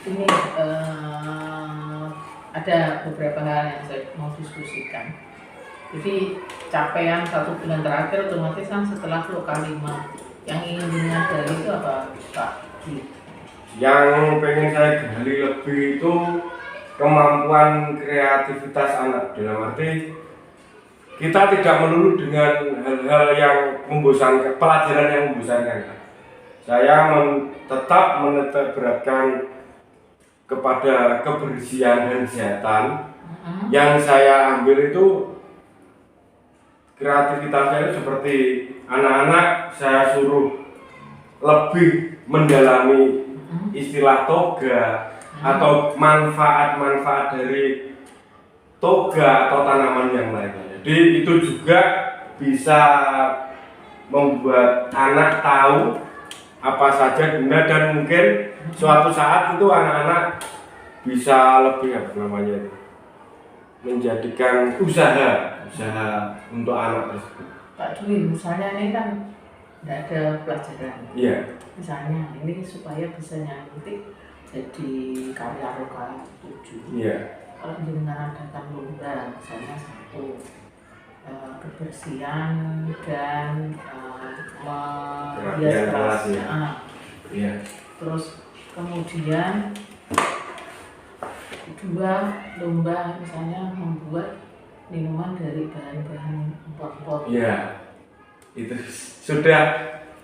ini ada beberapa hal yang saya mau diskusikan. Jadi capaian 1 bulan terakhir otomatis kan setelah lokal 5 yang ingin dinyadari itu apa Pak? Yang pengen saya gali lebih itu kemampuan kreativitas anak, dalam arti kita tidak melulu dengan hal-hal yang membosankan, pelajaran yang membosankan. Saya tetap menetek beratkan kepada kebersihan dan kesehatan. Yang saya ambil itu kreativitasnya itu seperti anak-anak saya suruh lebih mendalami istilah toga atau manfaat-manfaat dari toga atau tanaman yang lainnya. Jadi itu juga bisa membuat anak tahu apa saja guna, dan mungkin suatu saat itu anak-anak bisa lebih menjadikan usaha untuk anak tersebut. Pak Dwi, misalnya ini kan tidak ada pelajaran. Iya. Misalnya ini supaya bisa nanti jadi karya lokal 7. Iya. Kalau dengan adakan lomba, misalnya 1 kebersihan dan menghias kelas. Iya. Terus kemudian 2 lomba misalnya membuat minuman dari bahan-bahan impor. Iya. Itu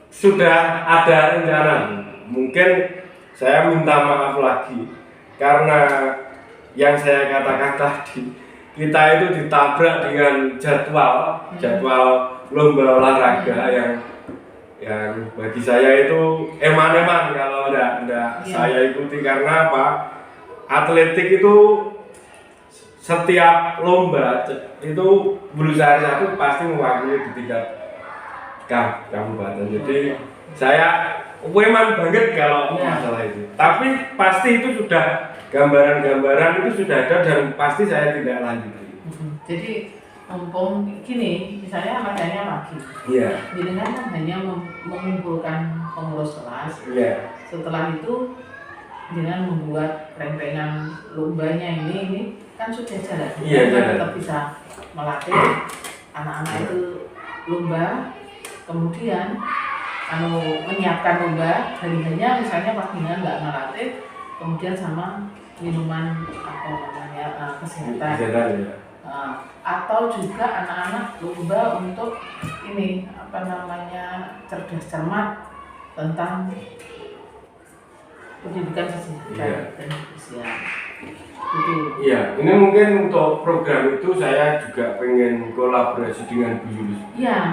sudah ada rencana. Mungkin saya minta maaf lagi karena yang saya katakan tadi, kita itu ditabrak dengan jadwal lomba olahraga yang bagi saya itu eman-eman kalau enggak saya ikuti. Karena apa? Atletik itu setiap lomba itu Bulusari 1 pasti mewakili di tingkat kabupaten. Jadi saya eman banget kalau masalah itu. Tapi pasti itu sudah gambaran-gambaran itu sudah ada dan pasti saya tidak lanjuti. Jadi mumpung gini, misalnya adanya pagi. Iya. Jadi kan hanya mengumpulkan pengurus kelas. Iya. Setelah itu dengan membuat rempengan lombanya ini kan sudah jalan. Iya, Kan tetap bisa melatih anak-anak itu lomba. Kemudian menyiapkan lomba harinya, misalnya paginya nggak melatih, kemudian sama minuman kesehatan. Ya. Atau juga anak-anak lomba untuk ini cerdas cermat tentang pendidikan kesehatan dan kebersihan. Iya, ini mungkin untuk program itu saya juga pengen kolaborasi dengan Bu Yulis. Iya,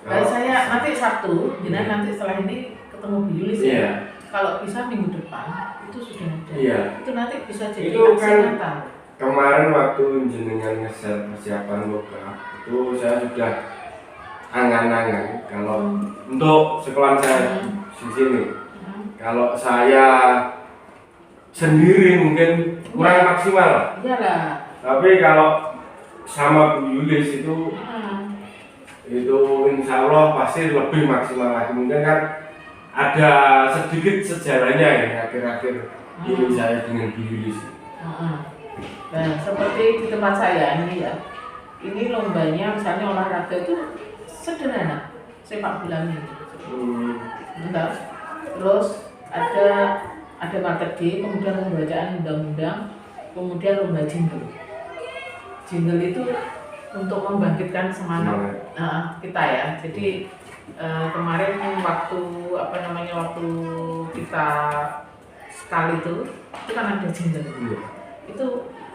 saya nanti Sabtu, nanti setelah ini ketemu Bu Yulis. Iya. Kalau bisa minggu depan itu sudah ada. Iya. Itu nanti bisa jadi itu aksi kan nyata. Kemarin waktu jenengan nge-share persiapan loka, itu saya sudah angan-angan kalau untuk sekolah saya di sini. Kalau saya sendiri mungkin kurang maksimal. Iyalah. Tapi kalau sama Bu Yulis itu insya Allah pasti lebih maksimal lagi. Mungkin kan ada sedikit sejarahnya ya akhir-akhir ini saya dengan Bu Yulis. Nah, seperti di tempat saya ini ya, ini lombanya misalnya olahraga itu sederhana, sepak bola ini. Terus ada materi, kemudian pembacaan undang-undang, kemudian lomba jingle. Jingle itu untuk membangkitkan semangat kita ya. Jadi kemarin waktu kita sekali itu kan ada jingle. Itu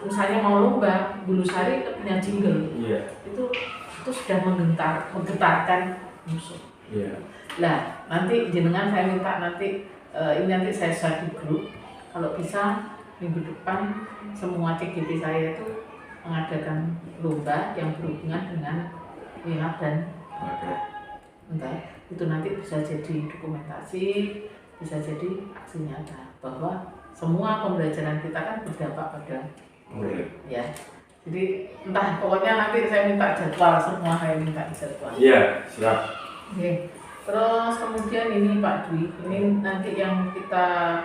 misalnya mau lomba, Bulusari punya jingle. Itu sudah menggetarkan musuh. Nah, nanti jenengan saya minta nanti saya share di grup. Kalau bisa minggu depan semua CGT saya itu mengadakan lomba yang berhubungan dengan minat dan itu nanti bisa jadi dokumentasi, bisa jadi aksi nyata bahwa semua pembelajaran kita kan berdampak pada ya. Jadi pokoknya nanti saya minta jadwal, semua saya minta jadwal. Iya, siap. Oke. Terus kemudian ini Pak Dwi, ini nanti yang kita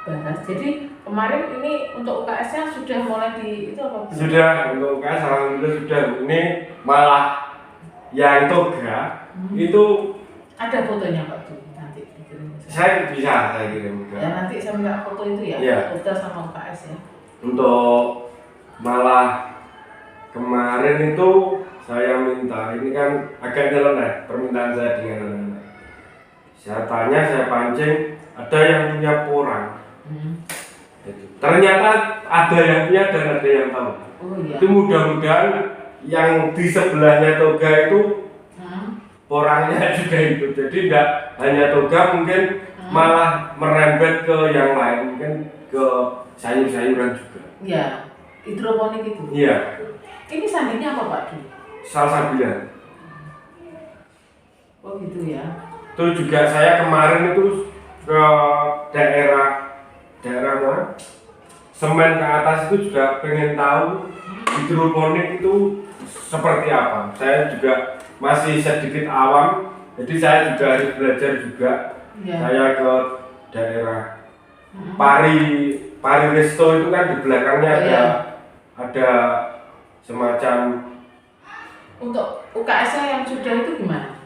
bahas. Jadi kemarin ini untuk UKS-nya sudah mulai di itu apa? Sudah, untuk UKS alhamdulillah sudah. Ini malah yang toga itu ada fotonya Pak tuh nanti dikirim. Saya kirim juga. Ya nanti saya minta foto itu ya, Ya. foto sama UKS ya. Untuk malah kemarin itu saya minta, ini kan agak nyeleneh permintaan saya dengan anak-anak. Saya tanya, saya pancing, ada yang punya porang. Ternyata ada yang punya dan ada yang tahu. Oh iya. Itu mudah-mudahan yang di sebelahnya toga itu porangnya juga itu. Jadi tidak hanya toga, mungkin malah merembet ke yang lain, mungkin ke sayur-sayuran juga. Iya, hidroponik itu. Iya. Ini sandingnya apa Pak Du? Salsabila. Oh gitu ya. Itu juga saya kemarin itu ke daerah mana? Semen ke atas itu juga pengen tahu hidroponik itu seperti apa. Saya juga masih sedikit awam, jadi saya juga harus belajar juga. Ya. Saya ke daerah Pari Resto itu kan di belakangnya ada semacam. Untuk UKS-nya yang sudah itu gimana?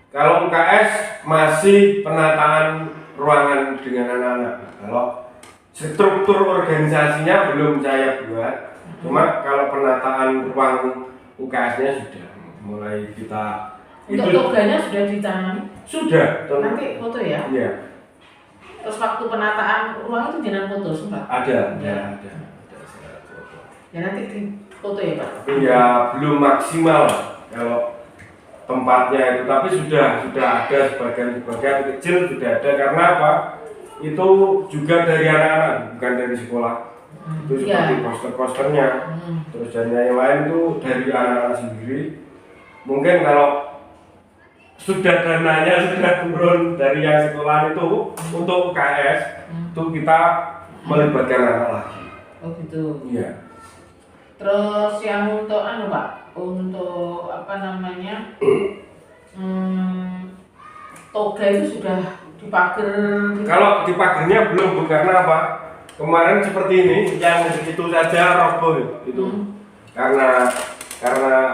Kalau UKS masih penataan ruangan dengan anak-anak. Kalau struktur organisasinya belum saya buat, cuma kalau penataan ruang UKS-nya sudah mulai kita. Untuk toganya sudah ditanami? Sudah. Nanti foto ya? Iya. Terus waktu penataan ruang itu jangan foto sempat? Ada. Ya nanti di foto ya Pak? Ya belum maksimal kalau tempatnya itu, tapi sudah ada sebagian kecil sudah ada. Karena apa? Itu juga dari anak-anak, bukan dari sekolah. Itu seperti poster-posternya. Terus dan yang lain itu dari anak-anak sendiri. Mungkin kalau sudah dananya sudah turun dari yang sekolah itu untuk UKS itu kita melibatkan anak lagi. Oh gitu. Iya. Terus yang untuk Pak, untuk apa namanya toga itu sudah dipager? Kalau dipagernya belum, karena apa? Kemarin seperti ini, yang itu saja roboh itu. Karena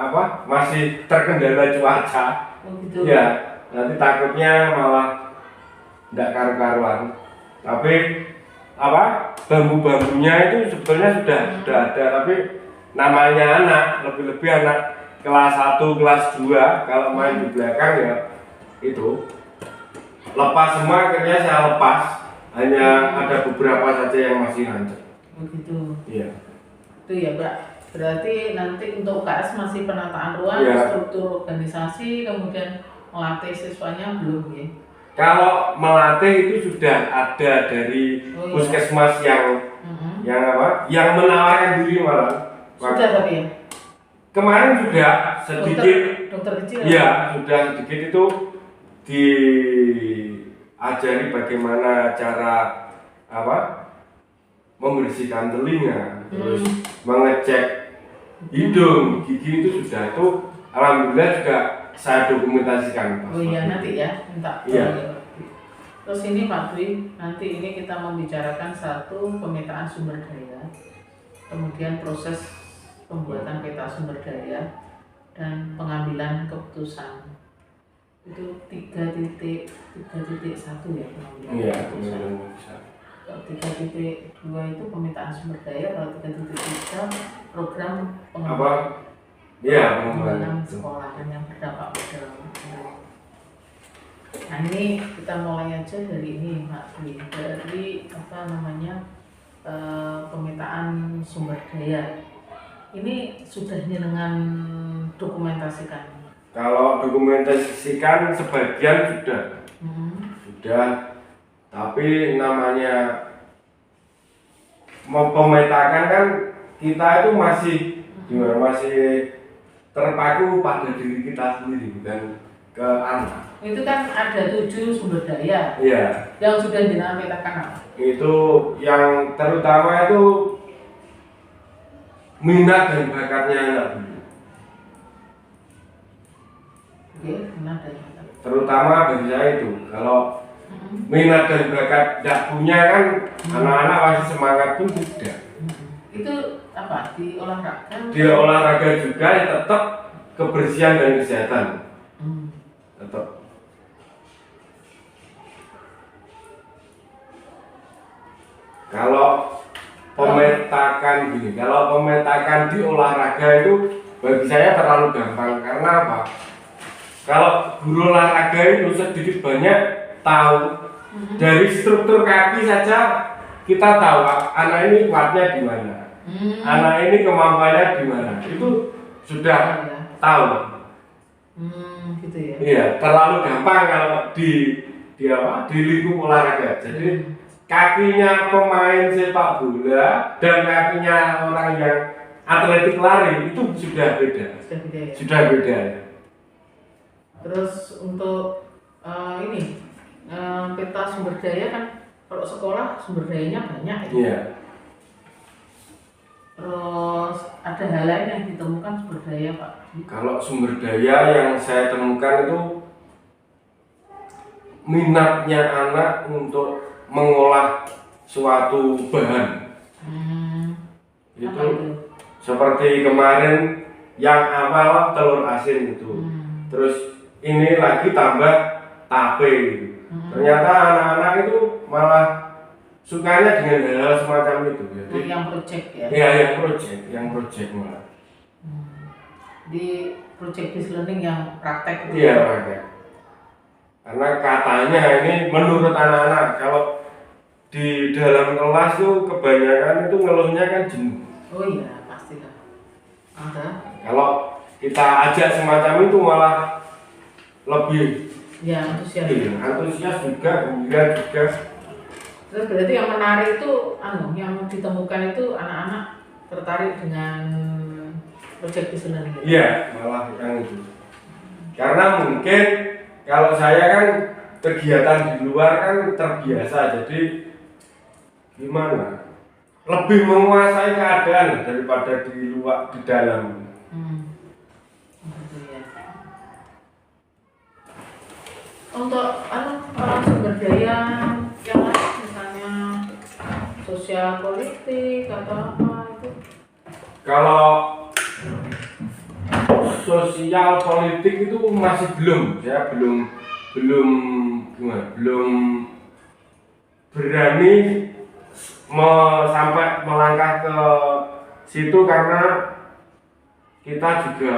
apa? Masih terkendala cuaca. Oh gitu. Ya, nanti takutnya malah tidak karu-karuan. Tapi apa? Bambu-bambunya itu sebetulnya sudah ada, tapi namanya anak, lebih-lebih anak kelas 1, kelas 2 kalau main di belakang ya itu lepas semua, akhirnya saya lepas, hanya ada beberapa saja yang masih lanjut. Begitu. Iya. Itu ya Pak. Berarti nanti untuk UKS masih penataan ruang, struktur organisasi, kemudian melatih siswanya belum ya? Kalau melatih itu sudah ada dari puskesmas yang apa? Yang menawarkan diri malah. Sudah tapi ya? Kemarin sudah sedikit. Dokter kecil. Iya, sudah sedikit itu diajari bagaimana cara apa? Membersihkan telinga, terus mengecek hidung, gigi itu sudah, itu alhamdulillah juga saya dokumentasikan. Oh iya, nanti ya, minta. Iya. Terus ini Pak Dwi, nanti ini kita membicarakan satu pemetaan sumber daya, kemudian proses pembuatan peta sumber daya dan pengambilan keputusan. Itu 3.1 ya pengambilan keputusan. Kalau 3.2 itu pemetaan sumber daya, kalau 3.3 program pengembangan sekolah dan yang berdampak pada. Nah ini kita mulai aja dari ini Pak Dwi, dari apa namanya pemetaan sumber daya. Ini sudah dengan dokumentasikan? Kalau dokumentasikan sebagian sudah, tapi namanya mau pemetakan kan kita itu masih terpaku pada diri kita sendiri, bukan ke anak. Itu kan ada 7 sumber daya. Iya. Yang sudah dinametakan apa? Itu yang terutama itu minat dan bakatnya anak dulu. Oke, minat dan bakat. Terutama bagi saya itu, kalau minat dan bakat tidak punya kan, anak-anak masih semangat pun tidak. Itu apa? Di olahraga? Di olahraga juga ya tetap kebersihan dan kesehatan. Tetap. Kalau pemetakan gini, kalau pemetakan di olahraga itu bagi saya terlalu gampang. Karena apa? Kalau guru olahraga itu sedikit banyak tahu dari struktur kaki saja, kita tahu anak ini kuatnya di mana, anak ini kemampuannya di mana, itu sudah tahu. Gitu ya. Iya, terlalu gampang kalau di lingkup olahraga. Jadi kakinya pemain sepak bola dan kakinya orang yang atletik lari itu sudah beda. Sudah beda ya. Terus untuk peta sumber daya kan, kalau sekolah sumber dayanya banyak ya. Iya. Terus ada hal lain yang ditemukan sumber daya Pak? Kalau sumber daya yang saya temukan itu minatnya anak untuk mengolah suatu bahan. Itu seperti kemarin yang awal telur asin itu, terus ini lagi tambah tape. Ternyata anak-anak itu malah sukanya dengan hal semacam itu. Jadi yang project ya? Iya, yang project malah. Di project based learning yang praktek. Iya, praktek. Karena katanya ini menurut anak-anak kalau di dalam kelas tuh kebanyakan itu ngeluhnya kan jenuh. Oh iya, pastilah. Ada. Kalau kita ajak semacam itu malah lebih antusias. Iya, antusias juga, gembira juga. Terus berarti yang menarik itu yang ditemukan itu anak-anak tertarik dengan project based learning. Iya, malah yang itu. Karena mungkin kalau saya kan kegiatan di luar kan terbiasa, jadi gimana? Lebih menguasai keadaan daripada di luar, di dalam. Gitu ya. Untuk sumber daya yang lain, misalnya sosial politik atau apa itu? Kalau sosial politik itu masih belum, saya belum berani sampai melangkah ke situ karena kita juga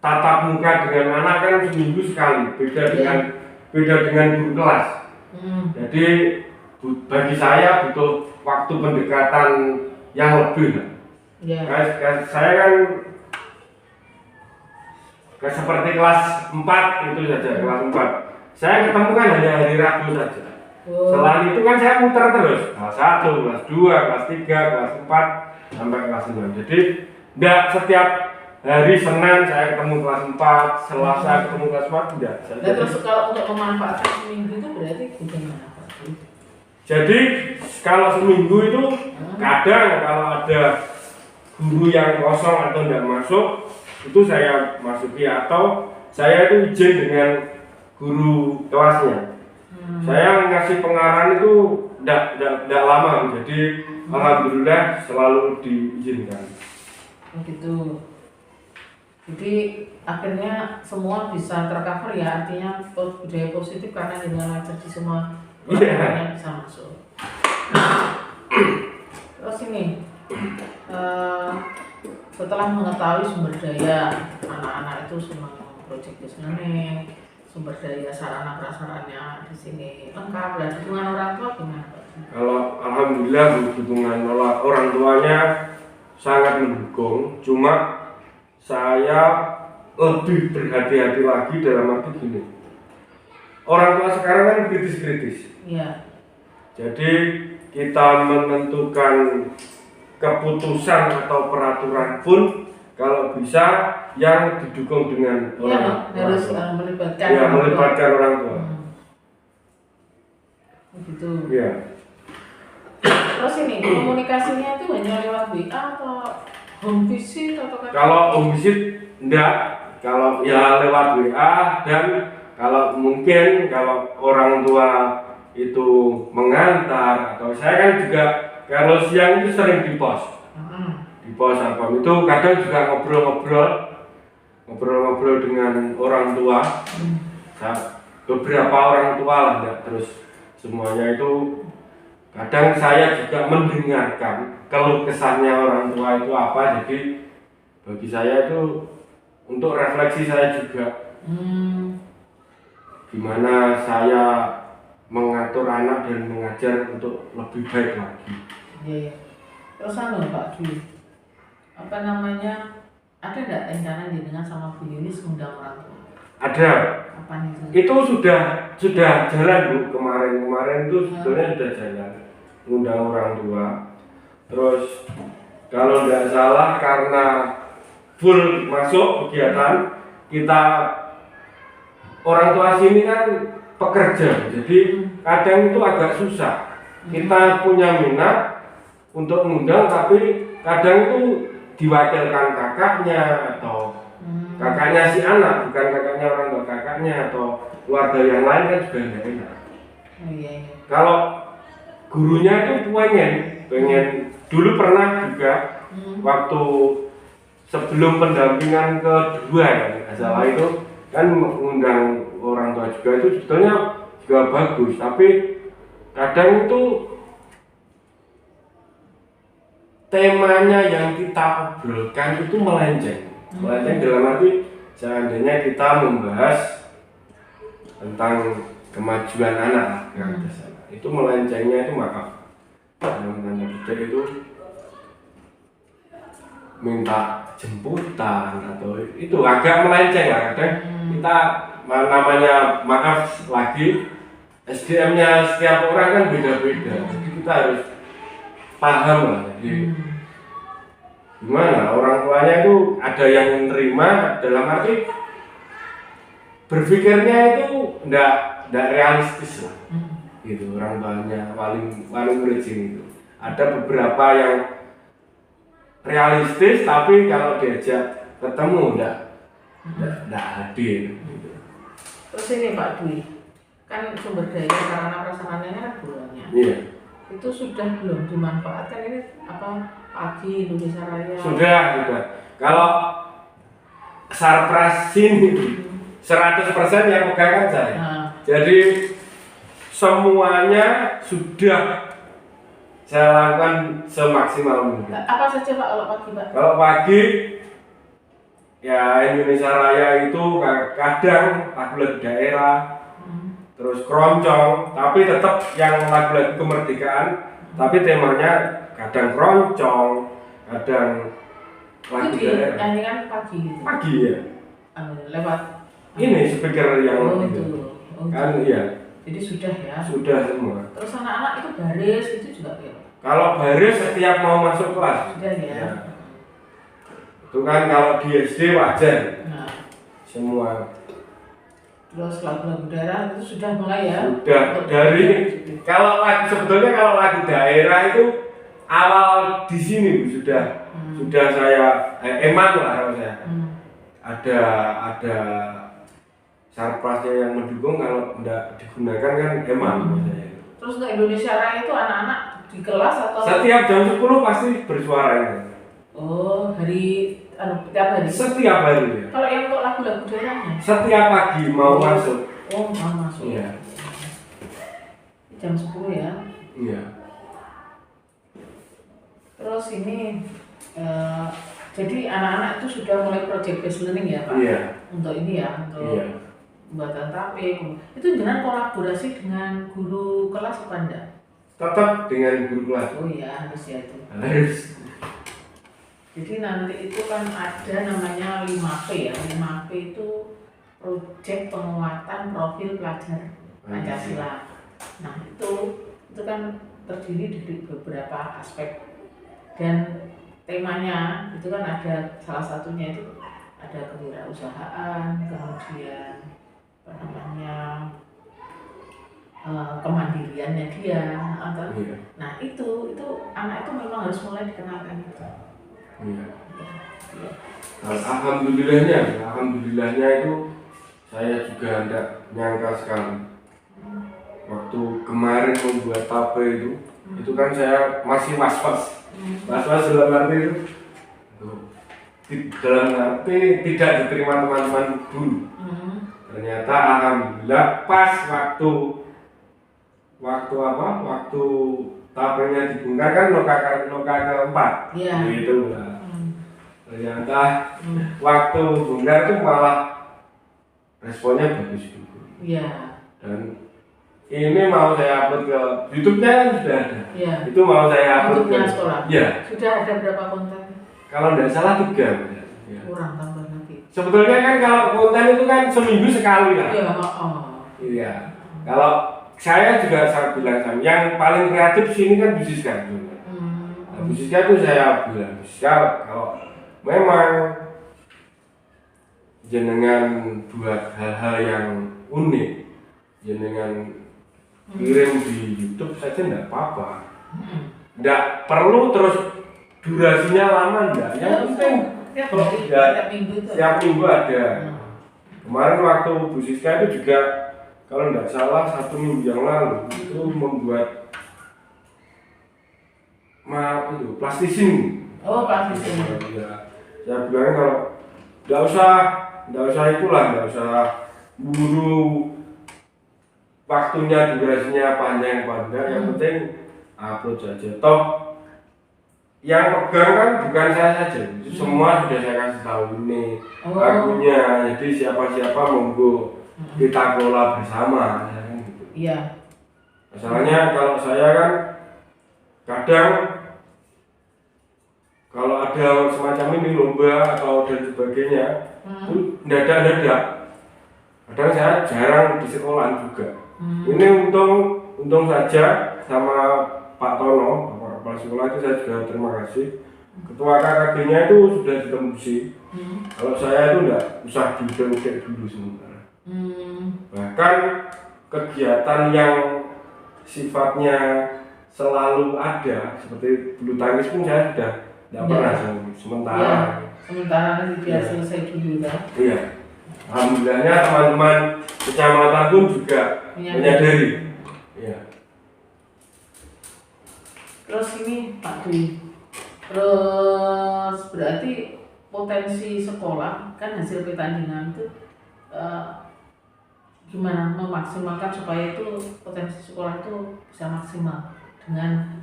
tatap muka dengan anak kan seminggu sekali, beda dengan guru kelas. Jadi bagi saya butuh waktu pendekatan yang lebih. Saya kan seperti kelas 4 itu saja, kelas 4. Saya ketemu kan hanya hari Rabu saja. Selain itu kan saya muter terus, kelas 1, kelas 2, kelas 3, kelas 4 sampai kelas 9. Jadi enggak setiap hari Senin saya ketemu kelas 4, Selasa ketemu kelas 4, enggak. Nah, terus kalau untuk memanfaatkan seminggu itu berarti bagaimana Pak? Jadi kalau seminggu itu kadang kalau ada guru yang kosong atau tidak masuk, itu saya masuki atau saya itu izin dengan guru kelasnya. Saya ngasih pengarahan itu tidak lama, jadi alhamdulillah selalu diizinkan. Begitu. Jadi akhirnya semua bisa tercover ya, artinya budaya positif karena dengan jadi semua orang bisa masuk. Terus ini setelah mengetahui sumber daya anak-anak itu semua project based learning, sumber daya sarana prasarannya di sini lengkap, dan dukungan orang tua gimana Pak? Kalau alhamdulillah dukungan orang tuanya sangat mendukung, cuma saya lebih berhati-hati lagi dalam arti gini. Orang tua sekarang kan kritis-kritis. Iya. Jadi kita menentukan keputusan atau peraturan pun kalau bisa yang didukung dengan orang tua. Harus melibatkan orang tua. Begitu. Iya. Terus ini komunikasinya itu hanya lewat WA atau home visit atau kalau home visit enggak, kalau ya lewat WA dan kalau mungkin kalau orang tua itu mengantar atau saya kan juga kalau siang itu sering di pos. Di pos apa itu kadang juga ngobrol dengan orang tua. Beberapa orang tua lah ya, terus semuanya itu kadang saya juga mendengarkan keluh kesahnya orang tua itu apa, jadi bagi saya itu untuk refleksi saya juga gimana saya mengatur anak dan mengajar untuk lebih baik lagi. Iya. Terus Pak Dwi, apa namanya, ada nggak rencana dengan sama Bu Yulis mengundang orang tua? Ada. Apa itu? Itu sudah jalan Bu, kemarin itu sebetulnya sudah jalan mengundang orang tua. Terus kalau tidak salah karena full masuk kegiatan kita, orang tua sini kan pekerja, jadi kadang itu agak susah. Kita punya minat untuk mengundang, tapi kadang itu diwakilkan kakaknya atau kakaknya si anak, bukan kakaknya orang tua, kakaknya atau keluarga yang lain kan juga tidak enak. Iya. Kalau gurunya itu pengen dulu pernah juga waktu sebelum pendampingan kedua kan, salah itu kan mengundang orang tua juga, itu sebetulnya juga bagus, tapi kadang itu temanya yang kita obrolkan itu melenceng dalam arti seandainya kita membahas tentang kemajuan anak itu melencengnya itu maka itu minta jemputan atau itu agak melenceng lah. Kadang kita namanya maaf lagi SDM-nya setiap orang kan beda-beda, jadi kita harus paham lah. Jadi gimana orang tuanya itu ada yang menerima dalam arti berpikirnya itu enggak realistis lah. Gitu orang tuanya paling murid itu. Ada beberapa yang realistis tapi kalau diajak ketemu enggak hadir gitu. Terus ini Pak Dwi, kan sumber daya sarana prasarananya kan banyak. Iya. Itu sudah belum dimanfaatkan ini apa pagi Indonesia Raya? Sudah. Kalau Sarpras sini 100% yang pegang kan saya. Jadi semuanya sudah saya lakukan semaksimal mungkin. Apa saja Pak kalau pagi Pak? Kalau pagi ya Indonesia Raya itu kadang lagu-lagu daerah, terus keroncong, tapi tetap yang lagu-lagu kemerdekaan, tapi temanya kadang keroncong, kadang lagu daerah. Nyanyikan pagi gitu. Pagi ya. Lewat ini speaker yang itu. Kan iya. Jadi sudah ya. Sudah semua. Terus anak-anak itu baris itu juga ya. Kalau baris setiap mau masuk kelas. Sudah ya. Ya. Itu kan kalau di SD wajar. Nah. Semua. Terus lagu-lagu daerah itu sudah mulai ya. Sudah dari kalau lagu daerah itu awal di sini Bu, sudah saya eman lah kalau saya. Ada Sarprasnya yang mendukung, kalau tidak digunakan kan eman saya. Terus untuk Indonesia Raya itu anak-anak di kelas atau setiap jam 10 pasti bersuara ini. Oh, tiap hari? Setiap hari ya. Kalau yang untuk lagu-lagu daerahnya? Setiap pagi mau masuk. Oh, mau masuk. Iya. Jam 10 ya? Iya. Terus ini jadi anak-anak itu sudah mulai project based learning ya Pak? Iya. Untuk ini ya, untuk pembuatan tape. Itu dengan kolaborasi dengan guru kelas apa enggak? Tetap dengan guru kelas. Oh iya, harus ya itu. Harus. Jadi nanti itu kan ada namanya 5P ya. 5P itu proyek penguatan profil pelajar Pancasila. Nah itu kan terdiri dari beberapa aspek dan temanya itu kan ada salah satunya itu ada kewirausahaan, kemudian apa namanya kemandiriannya dia. Nah itu anak itu memang harus mulai dikenalkan itu. Iya. Alhamdulillahnya itu saya juga tidak nyangka sekali. Waktu kemarin membuat tape itu kan saya masih was-was dalam arti itu dalam arti tidak diterima teman-teman dulu. Ternyata alhamdulillah pas waktu tapenya dibongkar kan loka keempat, gitu lah. Ternyata waktu bongkar itu malah responnya bagus juga. Dan ini mau saya upload ke YouTube-nya kan sudah ada. Itu mau saya upload ke sekolah. Sudah ada berapa konten? Kalau tidak salah 3. Kurang tambah nanti. Sebetulnya kan kalau konten itu kan seminggu sekali lah. Iya. Kalau saya juga bilang sama yang paling kreatif sini kan Bu Siska. Nah, Bu Siska itu saya bilang, Bu Siska kalau memang jenengan buat hal-hal yang unik, jenengan kirim di YouTube saja enggak apa-apa. Enggak perlu terus durasinya lama enggak. Yang penting tiap minggu ada. Kemarin waktu Bu Siska itu juga kalau enggak salah 1 minggu yang lalu itu membuat plastisin. Plastisin. Ya. Saya bilang kalau enggak usah buru waktunya durasinya panjang panjang, yang penting upload saja. Toh yang pegang kan bukan saya saja, semua sudah saya kasih tahu ini lagunya, jadi siapa monggo kita kelola bersama, gitu. Masalahnya kalau saya kan kadang kalau ada semacam ini lomba atau dan sebagainya itu dadak. Kadang saya jarang di sekolah juga. Ini untung saja sama Pak Tono, Bapak Kepala Sekolah itu saya juga terima kasih. Ketua KKG-nya itu sudah ditembusi. Kalau saya itu enggak usah diudah dulu sementara. Bahkan kegiatan yang sifatnya selalu ada seperti bulu tangkis pun saya sudah tidak pernah sementara. Sementara biar selesai dulu kan. Iya. Alhamdulillahnya teman-teman kecamatan pun juga menyadari. Iya. Terus ini Pak Dwi, terus berarti potensi sekolah kan hasil pertandingan itu gimana memaksimalkan supaya itu potensi sekolah itu bisa maksimal dengan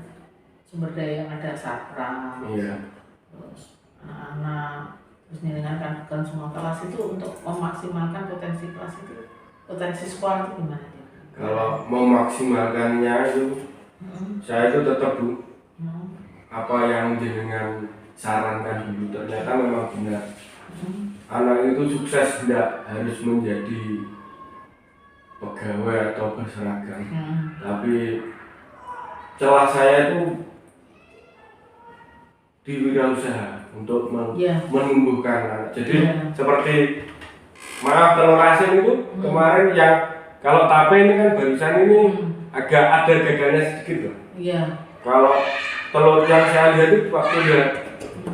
sumber daya yang ada, sakral, terus anak-anak, terus dengan kan semua kelas itu untuk memaksimalkan potensi kelas itu, potensi sekolah itu gimana? Kalau memaksimalkannya itu saya itu tetap apa yang jenengan sarankan dulu, ternyata memang benar. Anak itu sukses tidak harus menjadi pegawai atau berseragam, tapi celah saya itu di wirausaha untuk menumbuhkan anak. Jadi seperti telur asin itu kemarin yang kalau tape ini kan barusan ini agak ada gagalnya sedikit loh. Kalau telur yang saya lihat itu waktu dia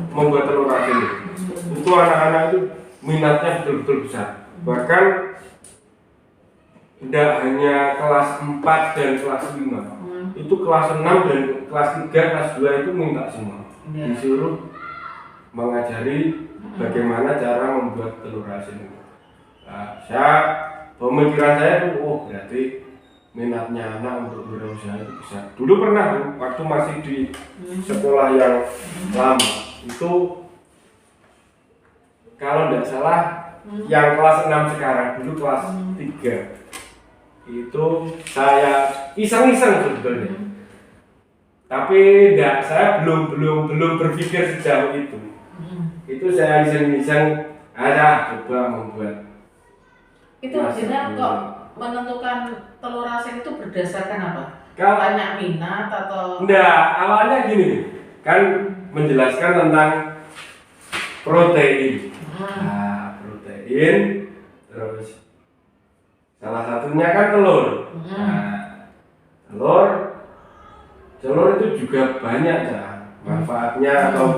membuat telur asin itu anak-anak itu minatnya betul-betul besar. Bahkan tidak hanya kelas 4 dan kelas 5, itu kelas 6 dan kelas 3, kelas 2 itu minta semua. Disuruh mengajari bagaimana cara membuat telur asin. Nah, pemikiran saya itu, berarti minatnya anak untuk berusaha itu bisa. Dulu pernah waktu masih di sekolah yang lama itu kalau tidak salah yang kelas 6 sekarang, dulu kelas 3 itu saya iseng-iseng sebetulnya. Tapi saya belum berpikir sejauh itu. Itu saya iseng-iseng coba membuat. Itu akhirnya kok menentukan telur asin itu berdasarkan apa? Banyak minat atau? Enggak, awalnya gini, kan menjelaskan tentang protein. Nah, protein, terus salah satunya kan telur. Nah, telur itu juga banyak manfaatnya atau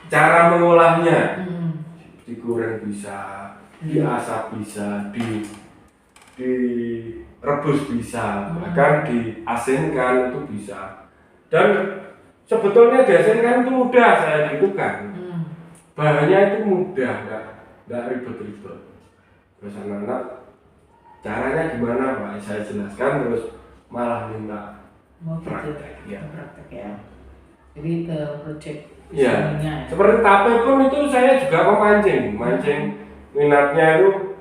cara mengolahnya. Digoreng bisa, diasap bisa, direbus bisa, bahkan diasinkan itu bisa. Dan sebetulnya diasinkan itu mudah saya lakukan. Bahannya itu mudah, nggak ribet-ribet. Terus anak-anak caranya gimana Pak? Saya jelaskan terus malah minta praktek. Ya. Praktek ya. Jadi ke project ya. Ya. Seperti tape pun itu saya juga memancing minatnya itu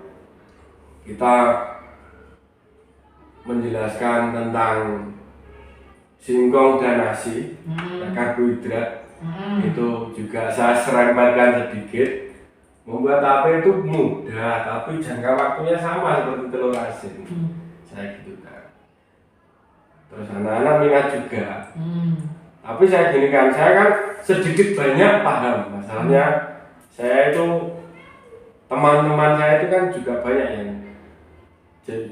kita menjelaskan tentang singkong dan nasi, karbohidrat. Itu juga saya serempetkan sedikit. Membuat tape itu mudah, tapi jangka waktunya sama seperti telur asin. Saya gitu kan. Terus anak-anak minat juga. Tapi saya gini kan, saya kan sedikit banyak paham. Masalahnya saya itu, teman-teman saya itu kan juga banyak yang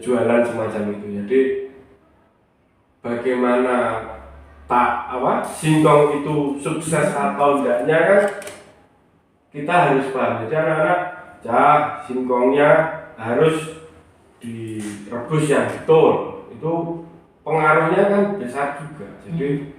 jualan semacam itu. Jadi bagaimana singkong itu sukses atau enggaknya kan kita harus paham. Jadi anak-anak, singkongnya harus direbus yang betul. Itu pengaruhnya kan besar juga. Jadi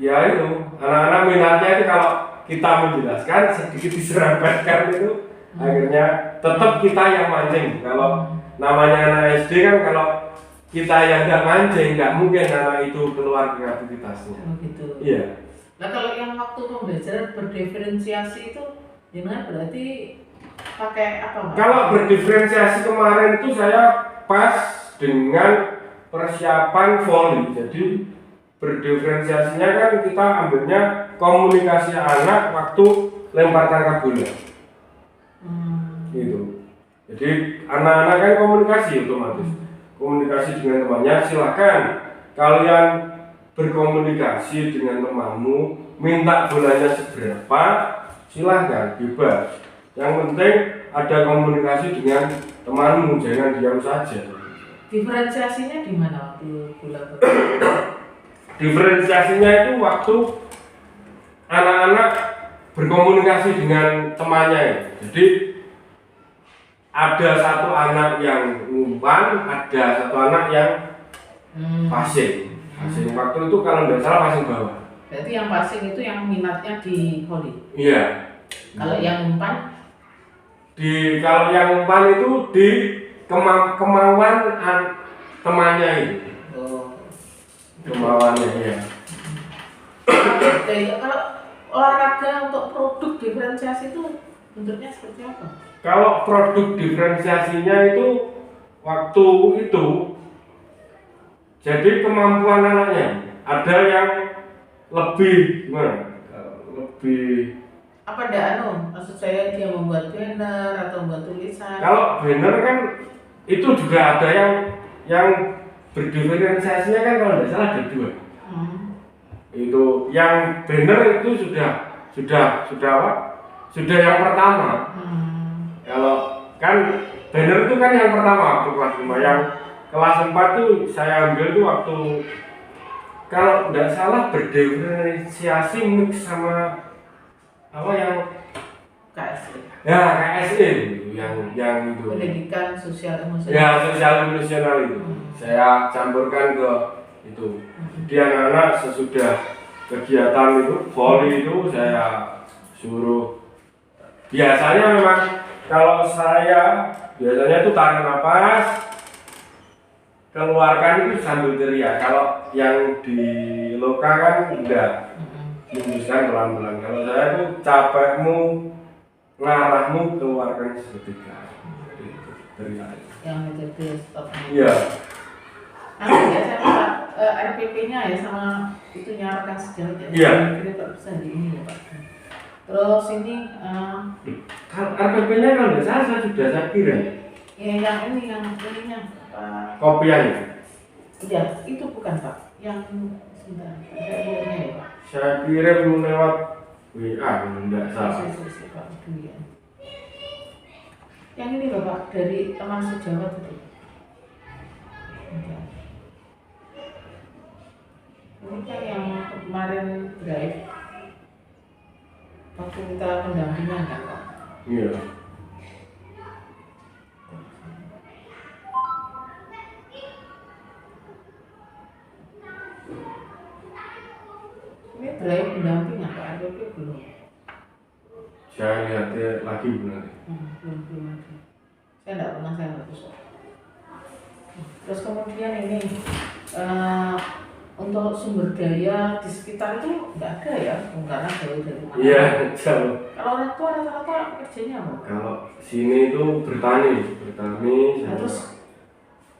ya itu, anak-anak minatnya itu kalau kita menjelaskan sedikit diserempetkan itu akhirnya tetap kita yang mancing. Kalau namanya anak SD kan, kalau kita yang nggak mancing, nggak mungkin anak itu keluar kreativitasnya. Gitu. Iya. Nah kalau yang waktu pembelajaran berdiferensiasi itu gimana, berarti pakai apa Pak? Kalau berdiferensiasi kemarin itu saya pas dengan persiapan voli. Jadi berdiferensiasinya kan kita ambilnya komunikasi anak waktu lempar tangkap bola. Gitu. Jadi anak-anak kan komunikasi otomatis. Komunikasi dengan temannya, silakan kalian berkomunikasi dengan temanmu, minta bolanya seberapa, silahkan, bebas. Yang penting ada komunikasi dengan temanmu, jangan diam saja. Diferensiasinya di mana waktu bola? Diferensiasinya itu waktu anak-anak berkomunikasi dengan temannya. Jadi ada satu anak yang ngumpan, ada satu anak yang passing. Waktu itu kalau nggak salah passing bawah. Berarti yang passing itu yang minatnya di voli. Iya. Kalau yang umpan? Kalau yang umpan itu di kemauan temannya itu. Kemauannya ya. Kalau olahraga untuk produk diferensiasi itu bentuknya seperti apa? Kalau produk diferensiasinya itu waktu itu, jadi kemampuan anaknya ada yang lebih gimana? Lebih apa maksud saya dia membuat banner atau membuat tulisan? Kalau banner kan itu juga ada yang berdiferensiasinya kan, kalau tidak salah ada 2. Itu yang banner itu sudah apa? Sudah yang pertama. Kalau kan banner itu kan yang pertama waktu kelas 5, yang kelas 4 tuh saya ambil tuh waktu, kalau tidak salah berdiferensiasi mix sama apa yang KSE. Ya, KSE yang itu. Pendidikan sosial emosional. Ya, sosial emosional itu. Saya campurkan ke itu. Jadi anak-anak sesudah kegiatan itu, voli itu saya suruh. Biasanya memang kalau saya biasanya itu tarik nafas, keluarkan itu sambil teriak. Kalau yang di loka kan enggak, hembuskan pelan-pelan. Kalau saya itu capekmu, ngarahmu, keluarkan seketika. Teriak. Yang itu stop. Iya. Nanti ya saya minta RPP-nya ya sama itunya rekan sejawat ya. Iya. Ini Pak bisa di ini ya Pak. Terus ini RPP-nya kan nggak salah, sudah saya kirim. ya yang ininya Pak. Kopiannya? Iya, itu bukan Pak. Yang sebentar, saya lihatnya ya Pak. Saya kirim lewat WA, enggak salah. Pak, ya. Yang ini loh Pak, dari teman sejawat itu. Ini kan yang kemarin drive waktu kita pendampingan kan Pak. Iya. Berarti pendamping apa? RPP belum. Saya lihatnya lagi benar. Belum lagi. Saya nggak pernah saya nggak bisa. Terus kemudian ini untuk sumber daya di sekitar itu nggak ada ya, karena jauh dari mana. Iya, jauh. Kalau orang tua rata-rata kerjanya apa? Kalau sini itu bertani. Nah, terus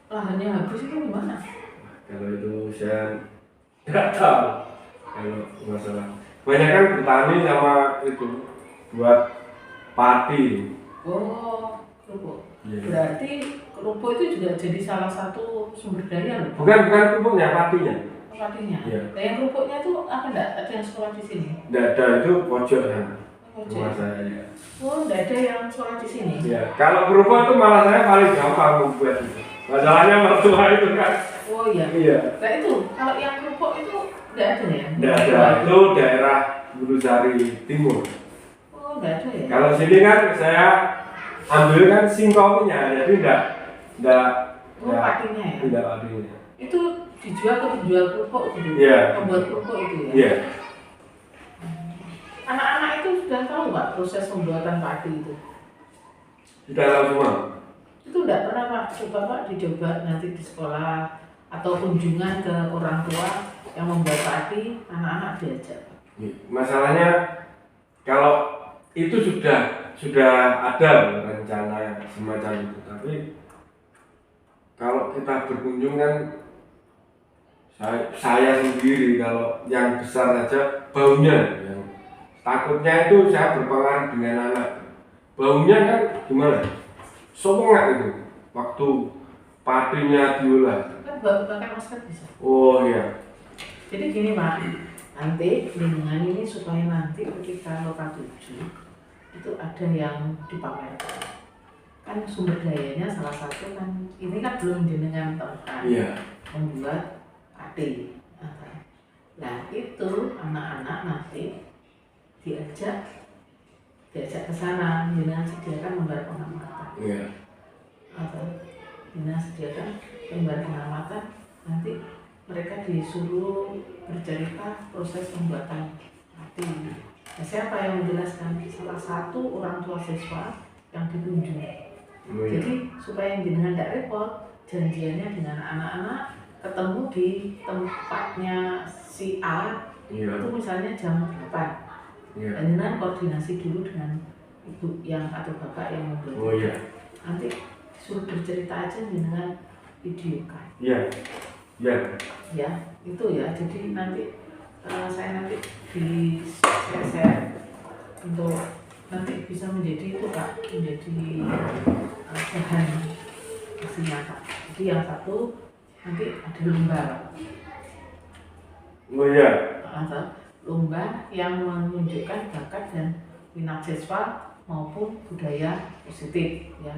lahannya habis itu gimana? Kalau itu saya nggak tahu. Kalau masalah banyak kan bertani sama itu buat padi. Oh, kerupuk. Iya. Berarti kerupuk itu juga jadi salah satu sumber daya loh. Bukan kerupuknya, patinya. Padinya. Iya. Nah, yang kerupuknya itu apa enggak? Ada yang sekolah di sini? Nggak ada, itu pojok sana. Pojok. Rumah saya. Ya. Oh, enggak ada yang sekolah di sini? Iya. Kalau kerupuk itu malah saya paling gampang membuat itu. Masalahnya mertua itu kan. Oh iya. Iya. Nah itu, kalau yang kerupuk itu enggak ada ya? Nggak ada, itu daerah Bulusari Timur. Oh, enggak ada ya? Kalau sini kan saya ambil kan singkongnya, jadi enggak patinya ya? Tidak patinya. Itu dijual ke penjual kerupuk gitu? Iya. Pembuat kerupuk itu ya? Iya. Anak-anak itu sudah tahu nggak proses pembuatan padi itu? Sudah tahu semua. Itu enggak pernah Pak, coba Pak dicoba nanti di sekolah atau kunjungan ke orang tua yang membuat padi, anak-anak diajak. Masalahnya kalau itu sudah ada rencana semacam itu, tapi kalau kita berkunjung kan saya sendiri kalau yang besar saja baunya, yang takutnya itu saya berpengaruh dengan anak. Baunya kan gimana? Sopongan itu waktu padinya diolah. Kan pakai masker bisa. Oh iya. Jadi gini Pak, nanti dengan ini supaya nanti ketika lokal 7 itu ada yang dipamerkan. Kan sumber dayanya salah satu kan ini kan belum jenengan temukan. Iya. Membuat padi. Nah itu anak-anak nanti diajak ke sana, jenengan sediakan lembar pengamatan. Iya. Jenengan sediakan lembar pengamatan, nanti mereka disuruh bercerita proses pembuatan padi. Nah, siapa yang menjelaskan? Salah satu orang tua siswa yang ditunjuk. Oh, iya. Jadi supaya jenengan tidak repot, janjiannya dengan anak-anak ketemu di tempatnya si A. Iya. Itu misalnya jam 8. Iya. Dan jenengan koordinasi dulu dengan ibu yang atau bapak yang membuat. Oh iya. Nanti suruh bercerita aja jenengan videokan. Iya. Iya. Ya, itu ya. Jadi nanti saya nanti di share untuk nanti bisa menjadi itu Pak, menjadi bahan hasilnya Pak. Jadi yang satu nanti ada lomba. Oh iya. Lomba yang menunjukkan bakat dan minat siswa maupun budaya positif ya.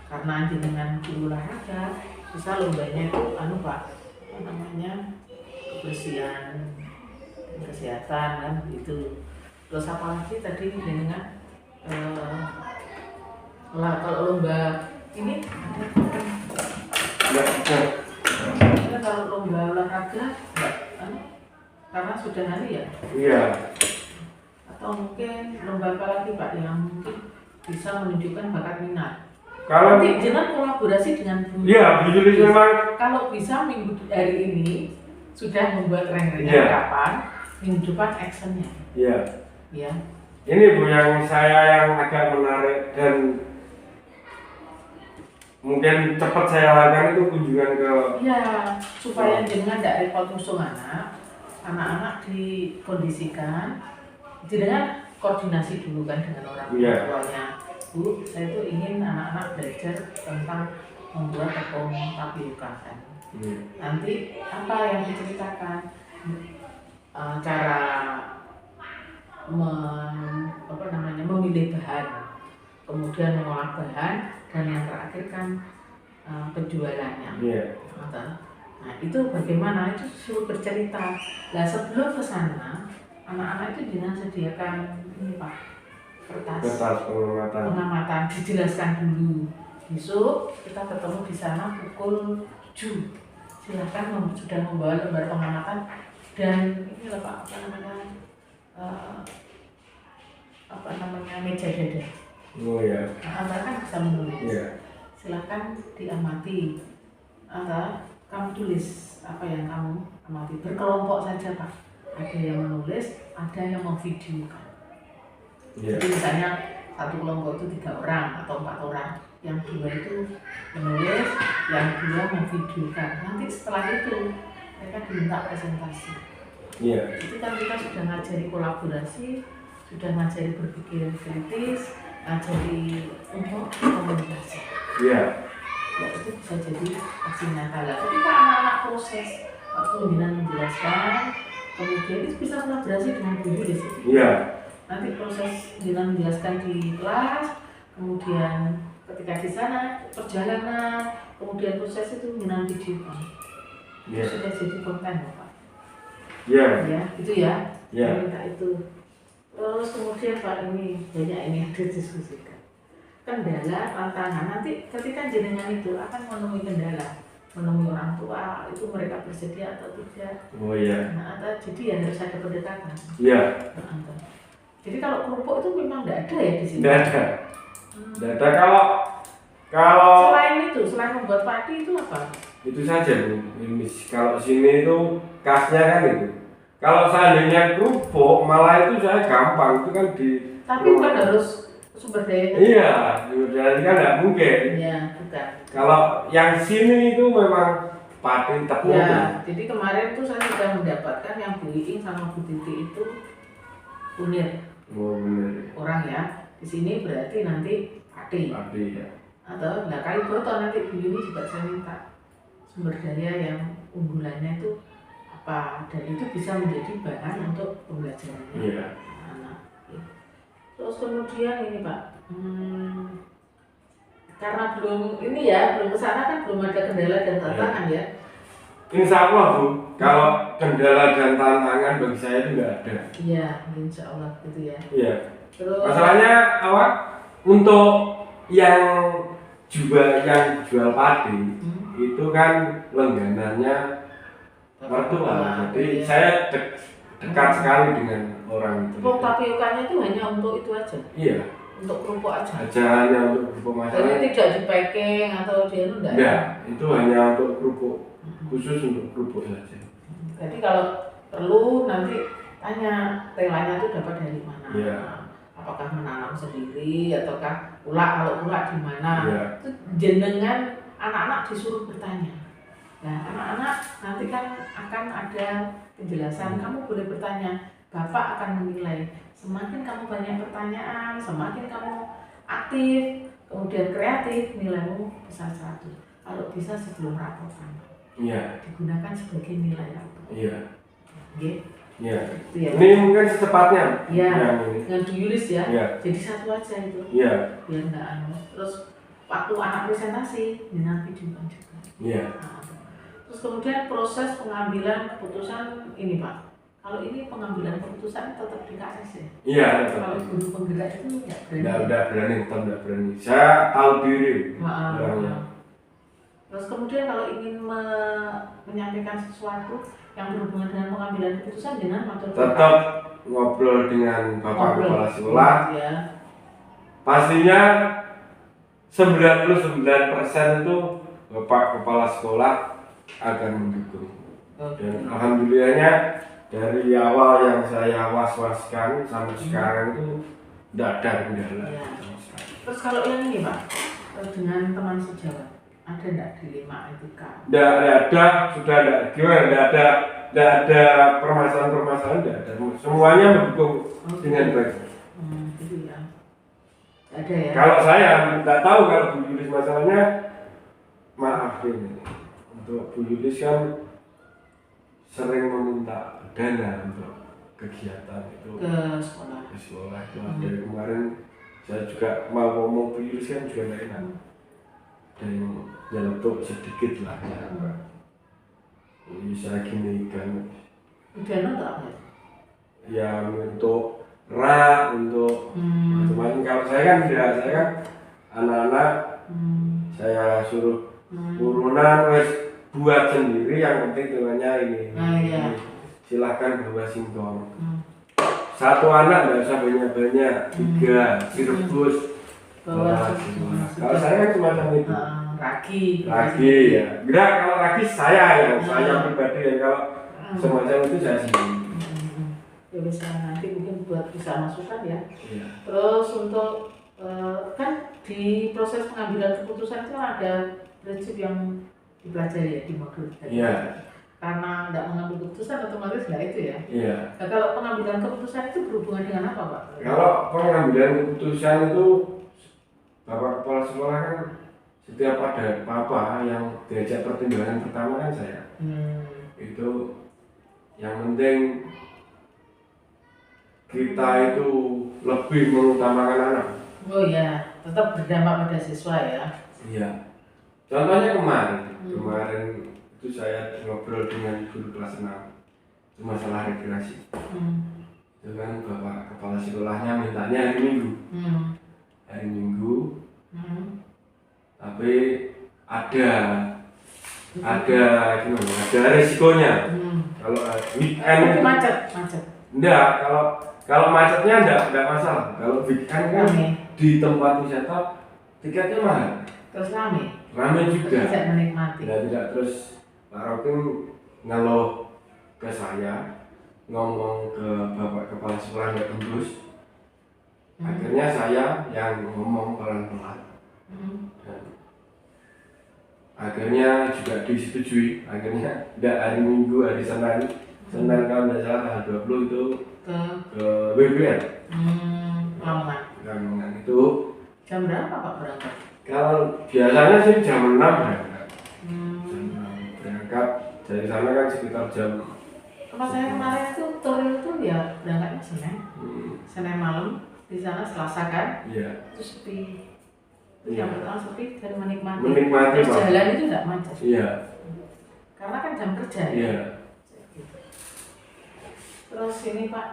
Karena jenengan guru olahraga, bisa lombanya itu Pak, apa namanya, kebersihan, kesehatan kan gitu. Terus apa lagi tadi jenengan kalau lomba ini kalau lomba olahraga karena sudah hari ya? Iya. Atau mungkin lomba apa lagi Pak yang mungkin bisa menunjukkan bakat minat? Kalau nanti jangan kolaborasi dengan Bu. Iya, Bu Yulis memang. Kalau bisa minggu hari ini sudah membuat rangernya kapan? Minggu depan actionnya. Iya. Ya. Ini Bu yang saya yang agak menarik dan mungkin cepat saya lakukan itu kunjungan ke. Iya, supaya jenengan tidak repot ngusung anak-anak dikondisikan, jenengan koordinasi dulu kan dengan orang tuanya. Bu, saya itu ingin anak-anak belajar tentang membuat tepung tapioka kan. Nanti apa yang diceritakan? Cara memilih bahan, kemudian mengolah bahan, dan yang terakhir kan penjualannya. Nah itu bagaimana? Itu suruh bercerita. Nah sebelum ke sana, anak-anak itu jangan sediakan ini Pak, kertas pengamatan, dijelaskan dulu. Besok kita ketemu di sana pukul 7. Silakan sudah membawa lembar pengamatan dan ini loh Pak, apa namanya? eh, apa namanya meja dada. Oh ya. Nah, Anda kan bisa menulis. Iya. Silakan diamati. Kamu tulis apa yang kamu amati. Berkelompok saja Pak. Ada yang menulis, ada yang memvideokan. Iya. Jadi misalnya satu kelompok itu 3 orang atau 4 orang. Yang 2 itu menulis, yang 2 memvideokan. Nanti setelah itu mereka diminta presentasi. Iya. Jadi kan kita sudah ngajari kolaborasi, sudah ngajari berpikir kritis, ngajari untuk komunikasi. Iya. Ya itu bisa jadi aksi nyata. Ketika anak-anak proses pembinaan menjelaskan, kemudian itu bisa kolaborasi dengan guru di situ. Iya. Nanti proses pembinaan menjelaskan di kelas, kemudian ketika di sana perjalanan, kemudian proses itu pembinaan video. Iya. Sudah jadi konten Pak. Iya. Ya, itu ya. Iya. Minta itu. Terus kemudian Pak ini banyak ini yang didiskusikan. Kendala, tantangan, nanti ketika jenengan itu akan menemui kendala, menemui orang tua, itu mereka bersedia atau tidak. Oh iya. Nah, jadi ya harus ada pendekatan. Iya. Jadi kalau kerupuk itu memang tidak ada ya di sini? Tidak ada. Tidak ada. Kalau Selain itu, selain membuat padi itu apa? itu saja Bu. Ini kalau sini itu khasnya kan itu. Kalau seandainya kerupuk malah itu saya gampang itu kan di. Tapi bukan harus sumber daya. Iya, jadi kan tidak mungkin. Iya, bukan. Kalau yang sini itu memang padi tepung. Ya, jadi kemarin tuh saya sudah mendapatkan yang Bu Iing sama Bu Titi itu kunir. Oh benar. Orang ya, di sini berarti nanti padi. Padi ya. Atau nggak kali foto nanti Bu Yuni juga saya minta sumber daya yang unggulannya itu apa, dan itu bisa menjadi bahan untuk pembelajarannya Iya. anak. Terus kemudian ini Pak, karena belum ini ya, belum kesana kan belum ada kendala dan tantangan ya. Insya Allah Bu, kalau kendala dan tantangan bagi saya itu nggak ada. Iya, insya Allah gitu ya. Iya. Terus Masalahnya awak untuk yang jual padi itu kan langganannya mertua. Jadi iya. saya dekat sekali dengan orang itu. Kerupuk tapioka-nya itu hanya untuk itu aja. Iya. Untuk kerupuk aja. Hanya untuk kerupuk masalah. Jadi tidak di packing atau dia itu enggak? Enggak, itu hanya untuk kerupuk. Khusus untuk kerupuk saja. Jadi kalau perlu nanti tanya telanya itu dapat dari mana? Iya. Apakah menanam sendiri ataukah ulak, kalau ulak di mana? Iya. Itu jenengan anak-anak disuruh bertanya. Nah, anak-anak nanti kan akan ada penjelasan. Kamu boleh bertanya, Bapak akan menilai. Semakin kamu banyak pertanyaan, semakin kamu aktif, kemudian kreatif, nilaimu bisa 100. Kalau bisa sebelum rapotan. Iya. Digunakan sebagai nilai rapor. Iya. Oke. Iya. Itu ya. Ini mungkin secepatnya. Iya. Yang ini. Dengan ditulis ya. Iya. Jadi satu aja itu. Iya. Biar enggak anu. Terus waktu anak presentasi, nanti juga. Iya. Nah, terus kemudian proses pengambilan keputusan ini Pak. Kalau ini pengambilan keputusan tetap di KS ya? Iya. Kalau guru penggerak itu enggak berani. Enggak berani, tetap enggak berani. Saya tahu diri. Orangnya. Terus kemudian kalau ingin menyampaikan sesuatu yang berhubungan dengan pengambilan keputusan dengan matur tetap ngobrol dengan Bapak Kepala Sekolah. Ya. Pastinya 99% itu Bapak Kepala Sekolah akan mendukung. Dan alhamdulillahnya dari awal yang saya was-waskan sampai sekarang itu tidak ada kendala. Ya. Terus kalau yang ini Pak, dengan teman sejawat, ada enggak dilema etika? Tidak ada, sudah ada. Gimana? Tidak ada permasalahan-permasalahan, tidak ada. Semuanya mendukung dengan baik. Gitu ya. Ada ya. Kalau saya tidak tahu kalau Bu Yulis masalahnya, maaf ini. Untuk Bu Yulis kan sering meminta dana untuk kegiatan itu ke sekolah. Ke sekolah itu dari kemarin saya juga mau ngomong Bu Yulis kan juga tidak enak. Dan nyelotok sedikit lah ya. Bisa gini kan. Dana untuk apa? Ya untuk rak, untuk macam-macam. Kalau saya kan tidak, saya kan anak-anak saya suruh urunan wes buat sendiri, yang penting tuanya ini. Iya. Silahkan bawa singkong. satu anak nggak usah banyak-banyak, 3 direbus. Kalau saya kan semacam itu. Ragi ya. Enggak, kalau ragi saya pribadi ya, kalau semacam itu saya sendiri. Ya bisa nanti mungkin buat bisa masukan ya. Terus untuk kan di proses pengambilan keputusan itu ada prinsip yang dipelajari ya di modul tadi. Karena tidak mengambil keputusan otomatis nggak itu ya. Nah, kalau pengambilan keputusan itu berhubungan dengan apa Pak? Kalau pengambilan keputusan itu Bapak Kepala Sekolah kan setiap ada apa-apa yang diajak pertimbangan pertama kan saya. Itu yang penting kita itu lebih mengutamakan anak. Oh iya, tetap berdampak pada siswa ya. Iya. Contohnya kemarin itu saya ngobrol dengan guru kelas 6 itu masalah rekreasi. Itu kan Bapak Kepala Sekolahnya mintanya hari Minggu. Tapi ada resikonya. Kalau weekend macet. Enggak, kalau macetnya enggak masalah. Kalau weekend kan di tempat wisata tiketnya mahal. Terus rame juga. Tidak menikmati. Tidak terus Pak Rokin ngeluh ke saya, ngomong ke Bapak Kepala Sekolah nggak tembus. Akhirnya saya yang ngomong pelan-pelan. Dan akhirnya juga disetujui. Akhirnya tidak hari Minggu, hari Senin kalau tidak salah tanggal 20 itu ke BBM. Lamongan itu. Jam berapa Pak berangkat? Kalau biasanya sih jam 6 berangkat. Jam 6 berangkat dari sana kan sekitar jam. Kalau saya kemarin itu turun itu ya berangkatnya Senin malam. Di sana Selasa kan? Iya. Itu sepi. Yang pertama sepi dan menikmati. Terus jalan itu tidak macet. Iya. Karena kan jam kerja ya. Iya. Terus ini Pak,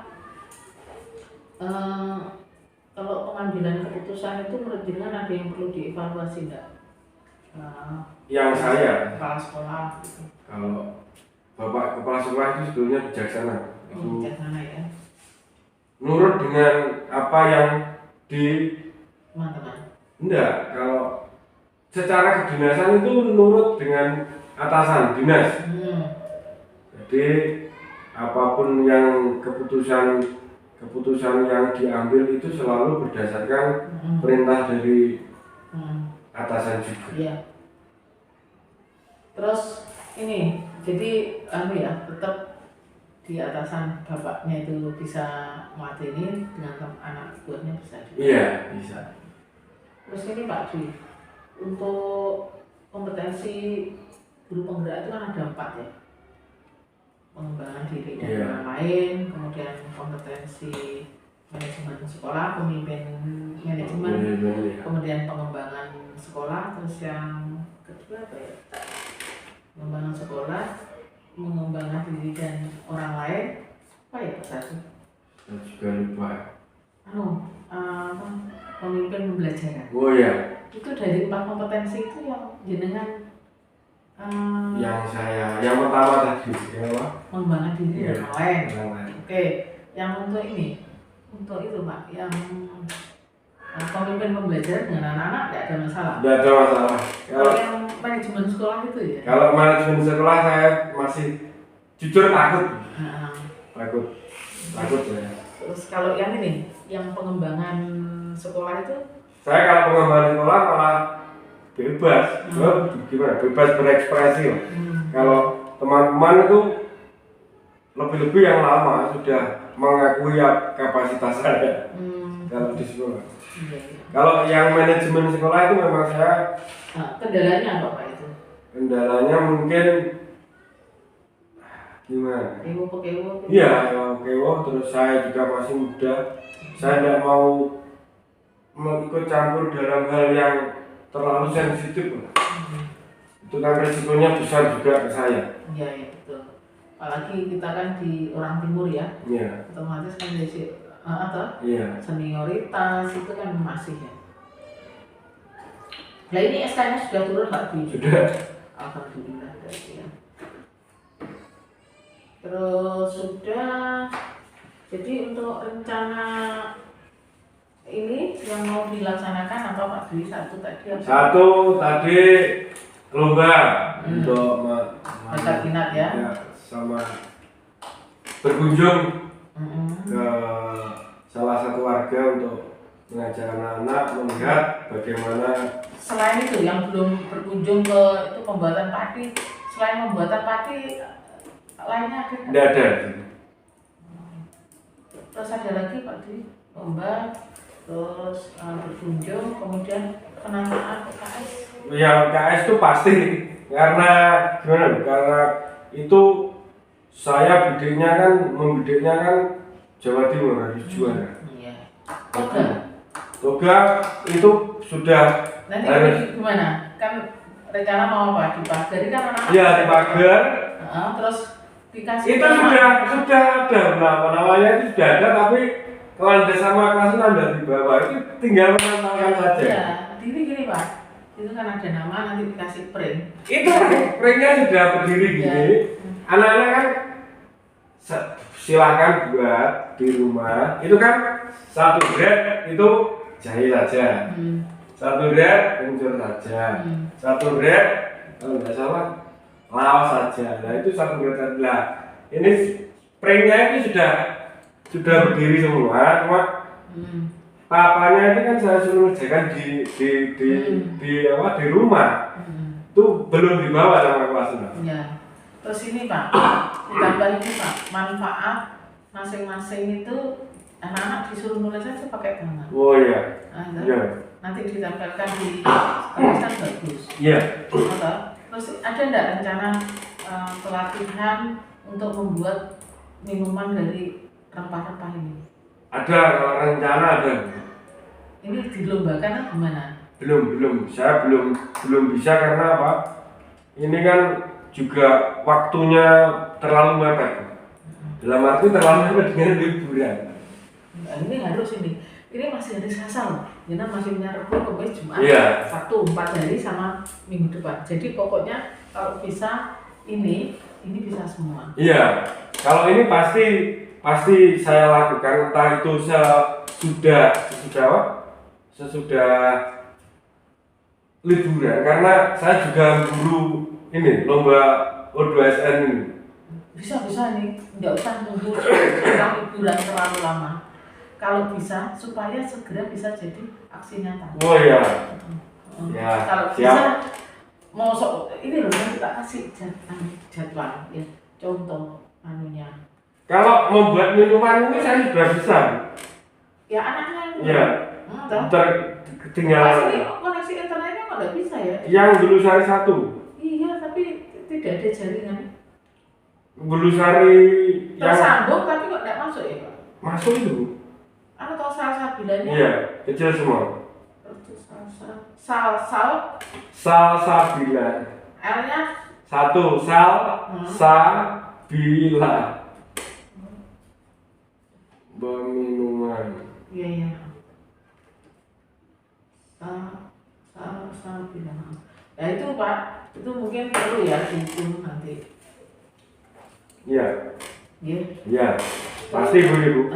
kalau pengambilan keputusan itu menurut jenengan ada yang perlu dievaluasi enggak? Yang saya. Kepala sekolah. Gitu. Kalau Bapak Kepala Sekolah itu sebetulnya bijaksana. Bijaksana ya. Nurut dengan apa yang di teman-teman. Enggak, kalau secara kedinasan itu nurut dengan atasan dinas. Jadi apapun yang keputusan yang diambil itu selalu berdasarkan perintah dari atasan juga. Iya. Terus ini jadi tetap di atasan bapaknya itu bisa melatih dengan anak buahnya bisa juga. Iya, bisa. Terus ini Pak Dwi, untuk kompetensi guru penggerak itu kan ada 4 ya. Pengembangan diri dari orang lain, kemudian kompetensi manajemen sekolah, pemimpin manajemen, kemudian pengembangan sekolah, terus yang kedua apa ya? Pengembangan sekolah, mengembangkan diri dan orang lain, apa ya Pak satu? Juga lupa. Pemimpin pembelajaran. Oh iya. Itu dari 4 kompetensi itu yang jenengan yang pertama tadi, yang apa? Mengembangkan diri dan orang lain. Oke, yang untuk itu Pak, yang pemimpin pembelajaran dengan anak-anak tidak ada masalah. Tidak ada masalah. Kalau yang manajemen sekolah itu ya? Kalau manajemen sekolah saya masih jujur takut. Takut ya. Terus kalau yang ini, yang pengembangan sekolah itu? Saya kalau pengembangan sekolah malah bebas. Gimana? Bebas berekspresi. Kalau teman-teman itu lebih-lebih yang lama sudah mengakui kapasitas saya. Kalau di sekolah. Kalau yang manajemen sekolah itu memang saya. Kendalanya apa Pak itu? Kendalanya mungkin gimana? Kewo. Iya, kewo. Terus saya juga masih muda. Saya tidak mau ikut campur dalam hal yang terlalu sensitif. Itu kan resikonya besar juga ke saya. Iya betul. Apalagi kita kan di orang timur ya. Iya. Otomatis kan senioritas itu kan masih ya. Nah ini SK-nya sudah turun Pak Dwi? Sudah. Alhamdulillah berarti ya. Terus sudah Jadi untuk rencana ini yang mau dilaksanakan apa Pak Dwi? Satu tadi apa? Satu tadi lomba untuk bakat minat ya, sama berkunjung ke salah satu warga untuk mengajak anak-anak melihat bagaimana. Selain itu yang belum berkunjung ke itu pembuatan padi, selain pembuatan padi lainnya ada? Tidak ada. Terus ada lagi Pak Dwi, lomba, terus berkunjung, kemudian penamaan PKS. Ya PKS itu pasti karena gimana? Karena itu saya membidiknya kan Jawa Timur harus juara. Iya. Toga itu sudah nanti harus gimana? Kan rencana mau apa? Dipagari kan anak-anak? Iya dipagar. Terus dikasih itu sudah ada namanya itu sudah ada, tapi kalau ada sama kelas ada di bawah itu tinggal menambahkan saja. Iya, gini Pak, itu kan ada nama nanti dikasih print. Itu printnya sudah berdiri gini. Anak-anak kan silakan buat di rumah. Itu kan satu grade itu jahit saja, satu grade unsur saja, satu grade kalau nggak salah lawas saja. Nah itu satu grade adalah ini printnya itu sudah berdiri semua, cuma papanya itu kan saya suruh ngerjakan di rumah. Itu belum dibawa sama kelas. Ya. Terus ini Pak, ditambah ini Pak, manfaat masing-masing itu anak-anak disuruh nulis aja pakai tangan. Oh iya. Nanti ditempelkan di tulisan bagus. Iya. Terus ada enggak rencana pelatihan untuk membuat minuman dari rempah-rempah ini? Ada, kalau rencana ada. Ini dilombakan atau gimana? Belum. Saya belum bisa karena apa? Ini kan juga waktunya terlalu mepet. Dalam arti terlalu mepet dengan liburan. Nah, ini harus ini masih hari Selasa loh. Kita masih punya Rabu, Kamis, Jumat, Sabtu, 4 hari sama minggu depan. Jadi pokoknya kalau bisa ini bisa semua. Iya. Kalau ini pasti saya lakukan, entah itu sesudah liburan, karena saya juga guru ini lomba O2SN ini. Bisa nih, nggak usah nunggu orang liburan terlalu lama. Kalau bisa supaya segera bisa jadi aksi nyata. Oh iya. Ya. Kalau bisa mau ini loh yang kita kasih jadwal ya, contoh anunya. Kalau membuat minuman ini saya sudah bisa. Ya anaknya. Iya. Tinggal. Ini koneksi internetnya kok nggak bisa ya? Yang Bulusari 1. Iya, tapi tidak ada jaringan. Bulusari yang tersambung tapi kok nggak masuk ya Pak? Masuk itu. Atau salsabilanya? Iya, kecil semua. Salsabila. L-nya? 1 sabila. Minuman. Iya. Salsabila. Ya itu Pak, itu mungkin perlu ya dihitung nanti. Iya. Iya. Pasti Bu Ibu.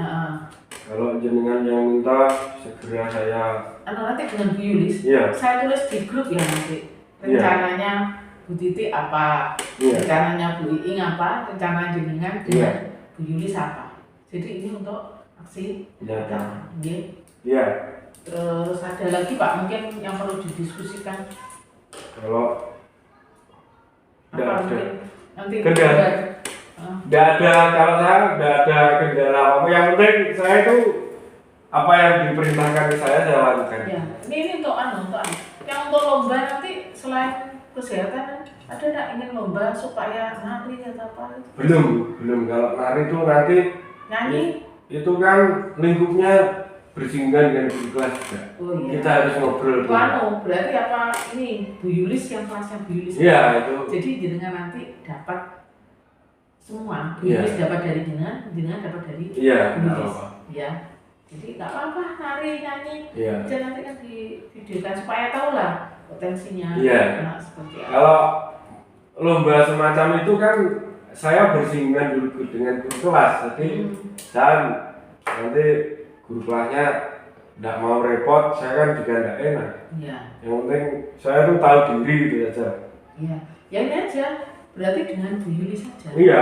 Kalau jenengan yang minta segera saya. Nanti dengan Bu Yulis. Iya. Saya tulis di grup ya nanti. Rencananya Bu Titi apa? Rencananya Bu Iing apa? Rencana jenengan dengan Bu Yulis apa? Jadi ini untuk aksi nyata. Iya. Terus ada lagi Pak mungkin yang perlu didiskusikan. Kalau apa mungkin nanti tidak ada, kalau saya tidak ada kendala apa. Yang penting saya itu apa yang diperintahkan ke saya lakukan. Ya, ini untuk yang untuk lomba nanti selain kesehatan ada nggak ingin lomba supaya nari atau apa? Belum. Kalau nari itu nanti nyanyi itu kan lingkupnya bersinggungan dengan guru kelas juga. Oh iya. Kita harus ngobrol. Berarti apa ini Bu Yulis yang kelasnya Bu Yulis? Iya itu. Jadi jenengan nanti dapat semua. Bu Yulis dapat dari jenengan dapat dari Bu Yulis. Iya. Jadi nggak apa-apa nyanyi. Iya. Jadi nanti kan di videokan supaya tahu lah potensinya. Iya. Seperti apa. Kalau lomba semacam itu kan saya bersinggungan dulu dengan guru kelas, jadi saya nanti guru kelasnya tidak mau repot, saya kan juga tidak enak. Iya. Yang penting saya tuh tahu diri gitu aja. Iya, ya ini aja, berarti dengan Bu Yuli saja. Iya.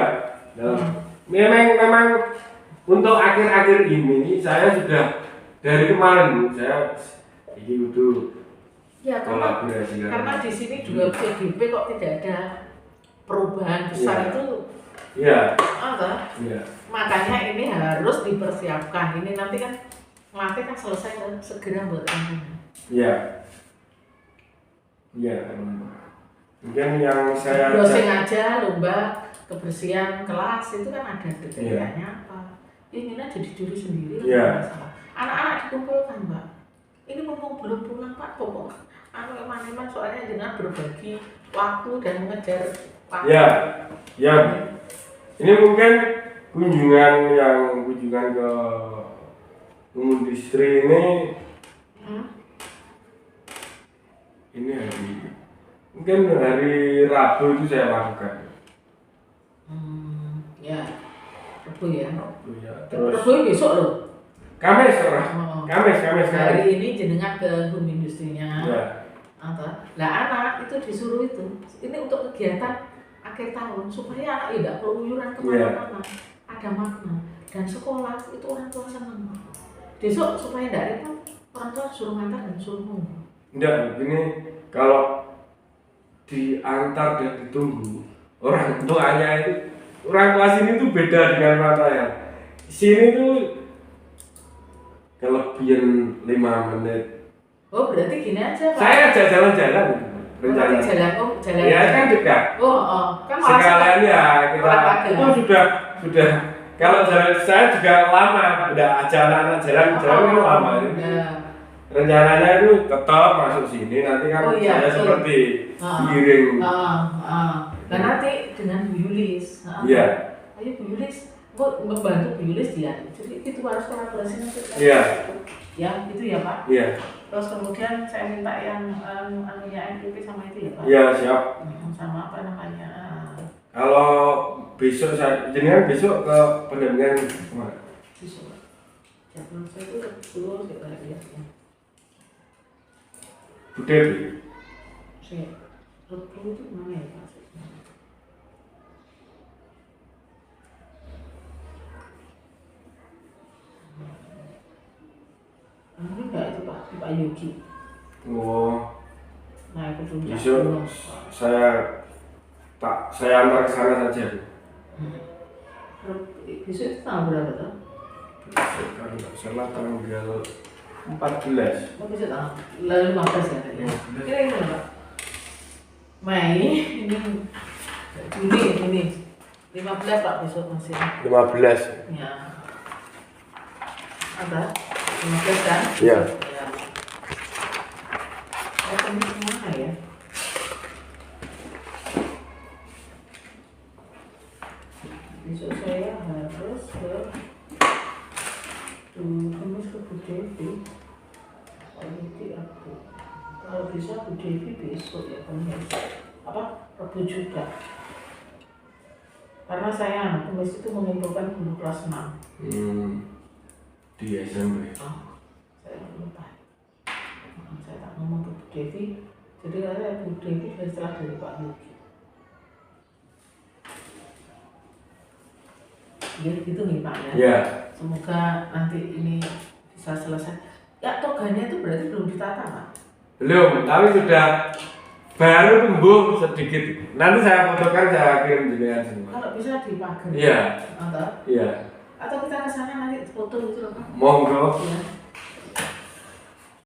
Memang untuk akhir-akhir ini saya sudah dari kemarin saya ini udah ya, kolaborasi karena di sini juga PDP kok tidak ada perubahan besar itu. Iya. Iya. Makanya ini harus dipersiapkan. Ini nanti kan ngelatih kan selesai kan segera buat kamu. Iya. Iya. Mungkin yang saya browsing aja lomba kebersihan kelas itu kan ada kriterianya apa. Ini aja di diri sendiri. Iya. Anak-anak dikumpulkan, Mbak. Ini mumpung belum pulang, Pak, pokok eman-eman soalnya dengan berbagi waktu dan mengejar waktu. Ya, ya. Ini mungkin kunjungan ke industri ini. Ini mungkin hari Rabu itu saya lakukan. Ya, Rabu ya. Terus Rabu besok loh. Kamis orang. Kamis. Hari ini jenengan ke home industrinya. Ya. Lah anak itu disuruh itu. Ini untuk kegiatan akhir tahun supaya anak tidak keluyuran kemana-mana. Ada makna. Dan sekolah itu orang tua senang. Besok supaya tidak repot, orang tua suruh ngantar dan suruh nunggu. Enggak, ini kalau diantar dan ditunggu orang tuanya itu, orang tua sini tuh beda dengan orang tua. Sini tuh kelebihan 5 menit. Oh berarti gini aja Pak. Saya aja jalan-jalan rencana. Jalan. Ya kan dekat. Kan sekalian ya kita itu sudah kalau jalan saya juga lama, udah anak jalan kan lama ini. Rencananya itu tetap masuk sini nanti kan saya seperti giring. Dan nanti dengan Bu Yulis. Iya. Ayo Bu Yulis, kok membantu Bu Yulis dia. Jadi itu harus kolaborasi nanti. Iya. Ya, itu ya Pak. Iya. Terus kemudian saya minta yang anunya NPP sama itu ya Pak. Iya, siap. Sama apa namanya? Kalau besok saya jenengan besok ke pendampingan kemana? Besok. Jadwal saya itu dulu kita lihat ya. Budaya. Saya Rebu itu mana ya Pak? Mungkin enggak itu Pak Yogi. Oh. Nah, aku belum besok saya antar ke sana saja. Besok itu tanggal berapa tuh? Besok kalau nggak salah tanggal 14. Oh besok tanggal 15 ya? Kira ini Pak? Mei ini Juni 15 Pak besok masih. 15. Ya. Apa? 15 kan? Iya. Ya. Ini kemana ya? Besok saya harus ke Kamis ke Bu Devi. Kalau bisa Bu Devi besok ya Kamis. Rabu juga. Karena saya Kamis itu mengumpulkan guru kelas 6. Di SMP. Saya lupa. Saya tak ngomong ke Bu Devi. Jadi katanya Bu Devi setelah dari Pak Yogi. Ya gitu nih Pak ya. Ya. Semoga nanti ini bisa selesai. Ya toganya itu berarti belum ditata Pak? Belum, tapi sudah baru tumbuh sedikit. Nanti saya fotokan, saya kirim jenengan semua. Kalau bisa dipagar. Iya. Atau? Iya. Atau kita ke sana nanti foto gitu loh Pak. Monggo. Iya.